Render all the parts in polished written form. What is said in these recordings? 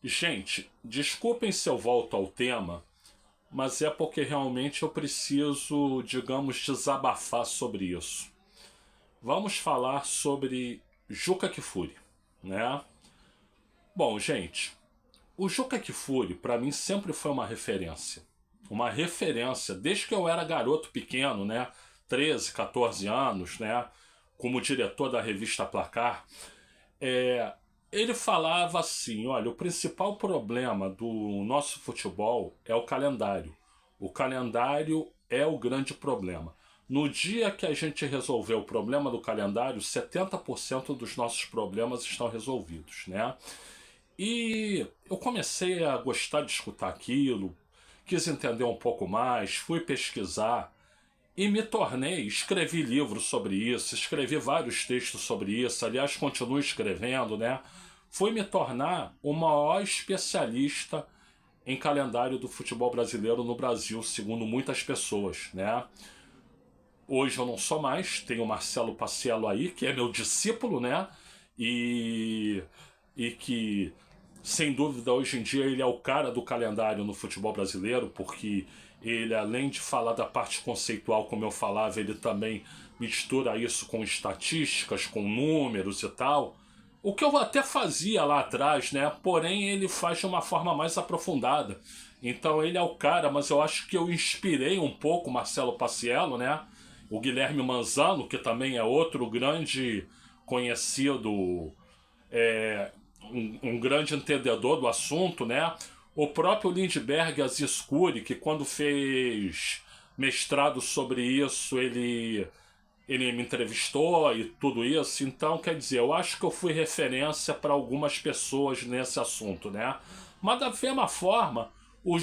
Gente, desculpem se eu volto ao tema, mas é porque realmente eu preciso, digamos, desabafar sobre isso. Vamos falar sobre Juca Kfouri, né? Bom, gente, o Juca Kfouri para mim sempre foi uma referência. Uma referência desde que eu era garoto pequeno, né? 13, 14 anos, né? Como diretor da revista Placar. É, ele falava assim: olha, o principal problema do nosso futebol é o calendário. O calendário é o grande problema. No dia que a gente resolver o problema do calendário, 70% dos nossos problemas estão resolvidos, né? E eu comecei a gostar de escutar aquilo, quis entender um pouco mais, fui pesquisar e me tornei, escrevi livros sobre isso, escrevi vários textos sobre isso, aliás, continuo escrevendo, né? Fui me tornar o maior especialista em calendário do futebol brasileiro no Brasil, segundo muitas pessoas, né? Hoje eu não sou mais, tenho o Marcelo Paciello aí, que é meu discípulo, né? E, e que, sem dúvida, hoje em dia ele é o cara do calendário no futebol brasileiro, porque ele, além de falar da parte conceitual, como eu falava, ele também mistura isso com estatísticas, com números e tal. O que eu até fazia lá atrás, né? Porém, ele faz de uma forma mais aprofundada. Então ele é o cara, mas eu acho que eu inspirei um pouco o Marcelo Paciello, né? O Guilherme Manzano, que também é outro grande conhecido, um grande entendedor do assunto, né? O próprio Lindbergh Aziz-Curi, que quando fez mestrado sobre isso, ele me entrevistou e tudo isso. Então, quer dizer, eu acho que eu fui referência para algumas pessoas nesse assunto, né? Mas da mesma forma, o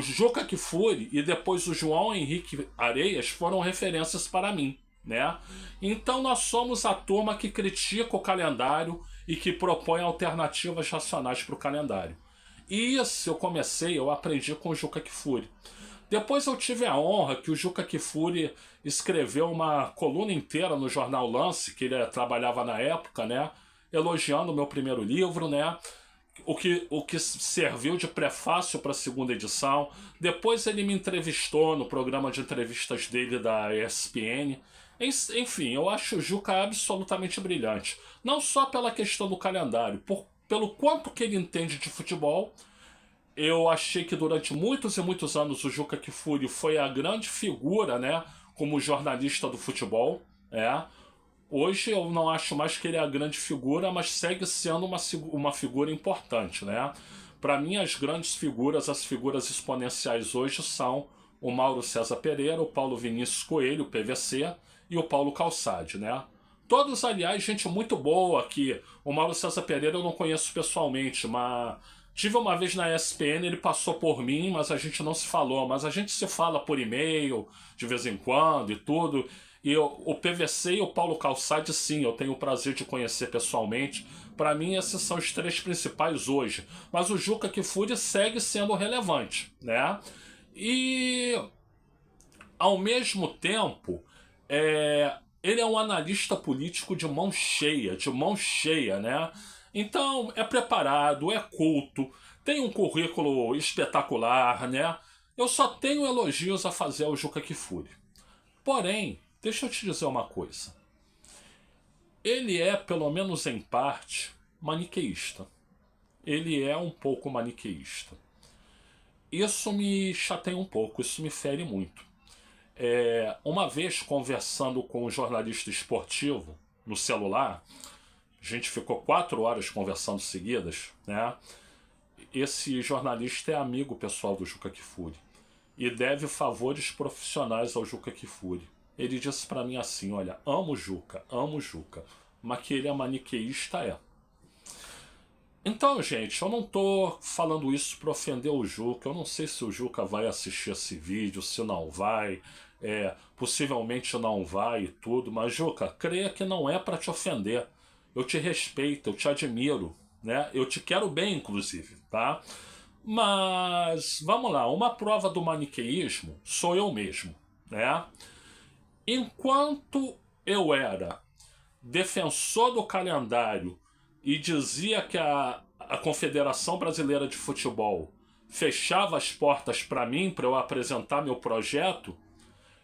Juca Kfouri e depois o João Henrique Areias foram referências para mim, né? Então nós somos a turma que critica o calendário e que propõe alternativas racionais para o calendário. E isso eu aprendi com o Juca Kfouri. Depois eu tive a honra que o Juca Kfouri escreveu uma coluna inteira no jornal Lance, que ele trabalhava na época, né? Elogiando o meu primeiro livro, né? O que serviu de prefácio para a segunda edição. Depois ele me entrevistou no programa de entrevistas dele da ESPN. Enfim, eu acho o Juca absolutamente brilhante. Não só pela questão do calendário, pelo quanto que ele entende de futebol. Eu achei que durante muitos e muitos anos o Juca Kfouri foi a grande figura, né, como jornalista do futebol. Hoje eu não acho mais que ele é a grande figura, mas segue sendo uma figura importante, né? Para mim, as grandes figuras, as figuras exponenciais hoje são o Mauro César Pereira, o Paulo Vinícius Coelho, o PVC, e o Paulo Calçade, né? Todos, aliás, gente muito boa aqui. O Mauro César Pereira eu não conheço pessoalmente, mas tive uma vez na ESPN, ele passou por mim, mas a gente não se falou. Mas a gente se fala por e-mail, de vez em quando e tudo. E o PVC e o Paulo Calçade, sim, eu tenho o prazer de conhecer pessoalmente. Para mim, esses são os três principais hoje. Mas o Juca Kfouri segue sendo relevante, né? E, ao mesmo tempo, ele é um analista político de mão cheia, né? Então, é preparado, é culto, tem um currículo espetacular, né? Eu só tenho elogios a fazer ao Juca Kfouri. Porém, deixa eu te dizer uma coisa. Ele é, pelo menos em parte, maniqueísta. Ele é um pouco maniqueísta. Isso me chateia um pouco, isso me fere muito. Uma vez conversando com um jornalista esportivo no celular, a gente ficou 4 horas conversando seguidas, né? Esse jornalista é amigo pessoal do Juca Kfouri e deve favores profissionais ao Juca Kfouri. Ele disse para mim assim: olha, amo o Juca, mas que ele é maniqueísta é. Então, gente, eu não tô falando isso para ofender o Juca. Eu não sei se o Juca vai assistir esse vídeo, se não vai. Possivelmente não vai e tudo. Mas, Juca, creia que não é para te ofender. Eu te respeito, eu te admiro, né? Eu te quero bem, inclusive, tá? Mas, vamos lá. Uma prova do maniqueísmo sou eu mesmo, né? Enquanto eu era defensor do calendário e dizia que a Confederação Brasileira de Futebol fechava as portas para mim, para eu apresentar meu projeto,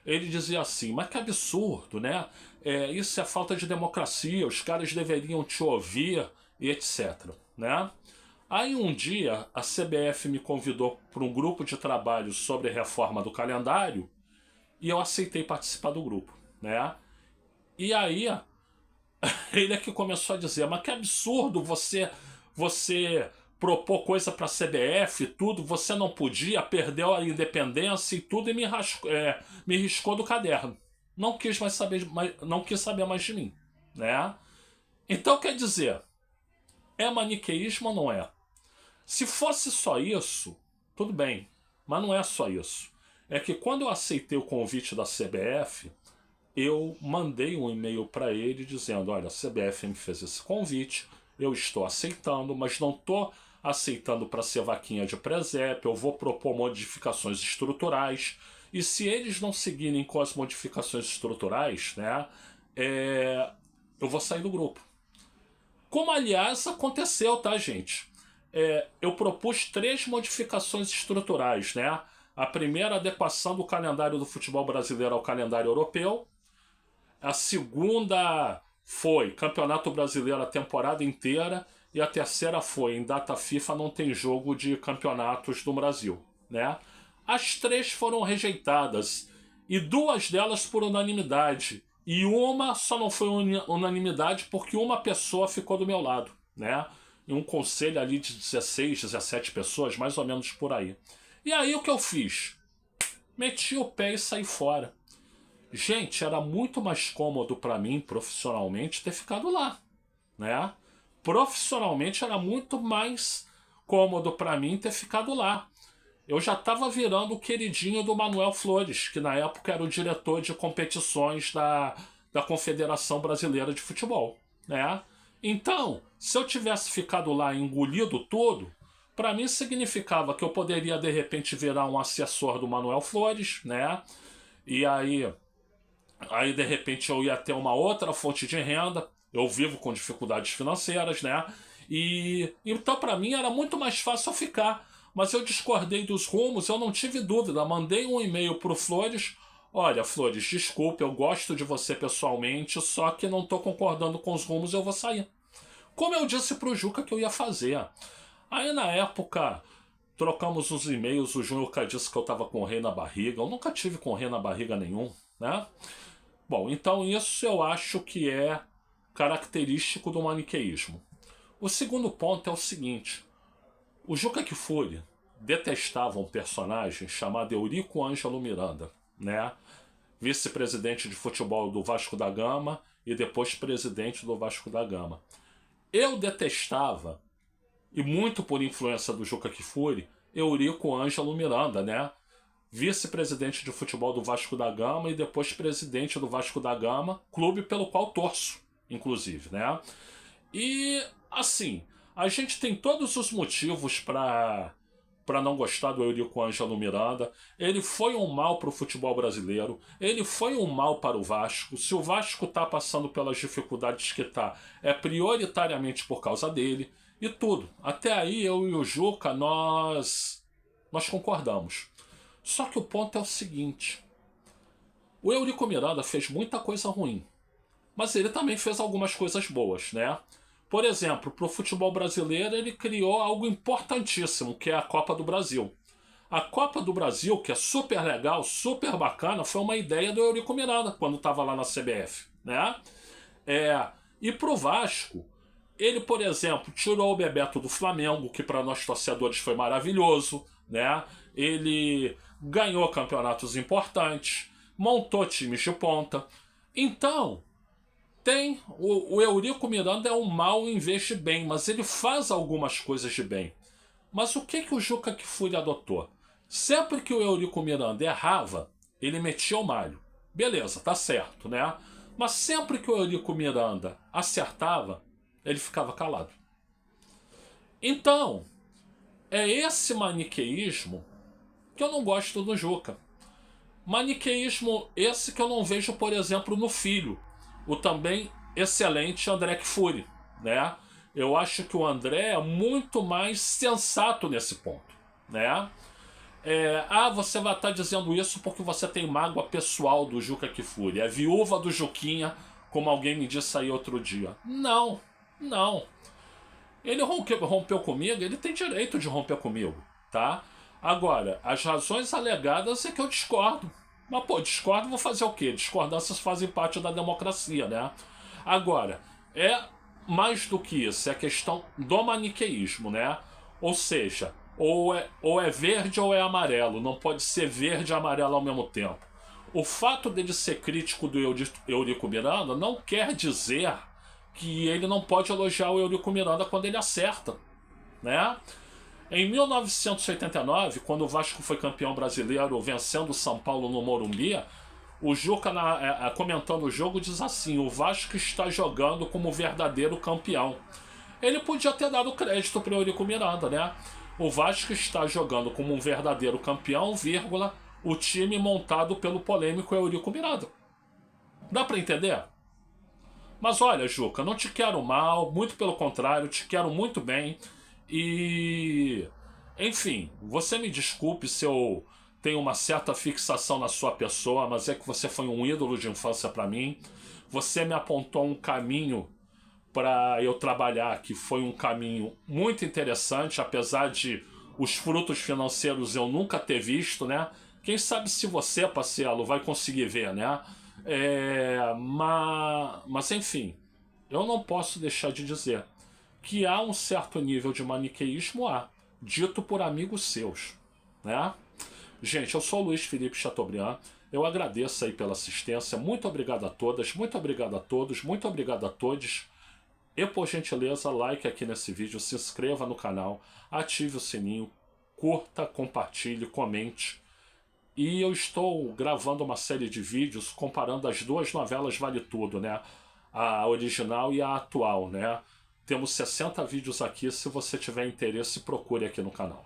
ele dizia assim, mas que absurdo, né? Isso é falta de democracia, os caras deveriam te ouvir e etc, né? Aí um dia a CBF me convidou para um grupo de trabalho sobre reforma do calendário e eu aceitei participar do grupo, né? E aí ele é que começou a dizer, mas que absurdo você propor coisa para a CBF, tudo, você não podia, perdeu a independência e tudo e me riscou do caderno. Não quis mais saber, não quis saber mais de mim, né? Então quer dizer, é maniqueísmo ou não é? Se fosse só isso, tudo bem, mas não é só isso. É que quando eu aceitei o convite da CBF, eu mandei um e-mail para ele dizendo, olha, a CBF me fez esse convite, eu estou aceitando, mas não estou aceitando para ser vaquinha de presépio, eu vou propor modificações estruturais, e se eles não seguirem com as modificações estruturais, né, eu vou sair do grupo. Como, aliás, aconteceu, tá, gente? Eu propus 3 modificações estruturais, né? A primeira, adequação do calendário do futebol brasileiro ao calendário europeu. A segunda foi Campeonato Brasileiro a temporada inteira. E a terceira foi, em data FIFA não tem jogo de campeonatos do Brasil, né? As 3 foram rejeitadas. E 2 delas por unanimidade. E uma só não foi unanimidade porque uma pessoa ficou do meu lado, né? Em um conselho ali de 16, 17 pessoas, mais ou menos por aí. E aí o que eu fiz? Meti o pé e saí fora. Gente, era muito mais cômodo para mim, profissionalmente, ter ficado lá, né? Profissionalmente era muito mais cômodo para mim ter ficado lá. Eu já estava virando o queridinho do Manuel Flores, que na época era o diretor de competições da Confederação Brasileira de Futebol, né? Então, se eu tivesse ficado lá e engolido tudo, para mim significava que eu poderia de repente virar um assessor do Manuel Flores, né? E aí de repente eu ia ter uma outra fonte de renda. Eu vivo com dificuldades financeiras, né? E então para mim era muito mais fácil eu ficar. Mas eu discordei dos rumos, eu não tive dúvida. Mandei um e-mail pro Flores. Olha, Flores, desculpe, eu gosto de você pessoalmente, só que não tô concordando com os rumos, eu vou sair. Como eu disse pro Juca que eu ia fazer. Aí na época trocamos os e-mails, o Juca disse que eu tava com rei na barriga. Eu nunca tive com rei na barriga nenhum, né? Bom, então isso eu acho que é característico do maniqueísmo. O segundo ponto é o seguinte. O Juca Kfouri detestava um personagem chamado Eurico Ângelo Miranda, né? Vice-presidente de futebol do Vasco da Gama e depois presidente do Vasco da Gama. Eu detestava, e muito por influência do Juca Kfouri, Eurico Ângelo Miranda, né? Vice-presidente de futebol do Vasco da Gama e depois presidente do Vasco da Gama, clube pelo qual torço, inclusive, né? E, assim, a gente tem todos os motivos para não gostar do Eurico Ângelo Miranda. Ele foi um mal para o futebol brasileiro, ele foi um mal para o Vasco. Se o Vasco está passando pelas dificuldades que está, é prioritariamente por causa dele. E tudo. Até aí, eu e o Juca, nós concordamos. Só que o ponto é o seguinte. O Eurico Miranda fez muita coisa ruim. Mas ele também fez algumas coisas boas, né? Por exemplo, para o futebol brasileiro ele criou algo importantíssimo, que é a Copa do Brasil. A Copa do Brasil, que é super legal, super bacana, foi uma ideia do Eurico Miranda, quando estava lá na CBF, né? E para o Vasco, ele, por exemplo, tirou o Bebeto do Flamengo, que para nós torcedores foi maravilhoso, né? Ele ganhou campeonatos importantes, montou times de ponta. Então, o Eurico Miranda é um mal em vez de bem, mas ele faz algumas coisas de bem. Mas o que o Juca Kfouri adotou? Sempre que o Eurico Miranda errava, ele metia o malho. Beleza, tá certo, né? Mas sempre que o Eurico Miranda acertava, ele ficava calado. Então, é esse maniqueísmo que eu não gosto do Juca. Maniqueísmo esse que eu não vejo, por exemplo, no filho, o também excelente André Kfouri, né? Eu acho que o André é muito mais sensato nesse ponto, né? Você vai estar dizendo isso porque você tem mágoa pessoal do Juca Kfouri, é viúva do Juquinha, como alguém me disse aí outro dia. Não, não. Ele rompeu comigo, ele tem direito de romper comigo, tá? Agora, as razões alegadas é que eu discordo. Mas, pô, discordo, vou fazer o quê? Discordâncias fazem parte da democracia, né? Agora, é mais do que isso, é a questão do maniqueísmo, né? Ou seja, ou é verde ou é amarelo, não pode ser verde e amarelo ao mesmo tempo. O fato dele ser crítico do Eurico Miranda não quer dizer que ele não pode elogiar o Eurico Miranda quando ele acerta, né? Em 1989, quando o Vasco foi campeão brasileiro vencendo o São Paulo no Morumbi, o Juca, comentando o jogo, diz assim: o Vasco está jogando como verdadeiro campeão. Ele podia ter dado crédito para o Eurico Miranda, né? O Vasco está jogando como um verdadeiro campeão, vírgula, o time montado pelo polêmico Eurico Miranda. Dá para entender? Mas olha, Juca, não te quero mal, muito pelo contrário, te quero muito bem. E, enfim, você me desculpe se eu tenho uma certa fixação na sua pessoa, mas é que você foi um ídolo de infância para mim. Você me apontou um caminho para eu trabalhar que foi um caminho muito interessante, apesar de os frutos financeiros eu nunca ter visto, né? Quem sabe se você, parceiro, vai conseguir ver, né? Mas enfim, eu não posso deixar de dizer que há um certo nível de maniqueísmo, dito por amigos seus, né? Gente, eu sou o Luiz Felipe Chateaubriand, eu agradeço aí pela assistência, muito obrigado a todas, muito obrigado a todos, muito obrigado a todos. E por gentileza, like aqui nesse vídeo, se inscreva no canal, ative o sininho, curta, compartilhe, comente. E eu estou gravando uma série de vídeos comparando as duas novelas Vale Tudo, né? A original e a atual, né? Temos 60 vídeos aqui, se você tiver interesse, procure aqui no canal.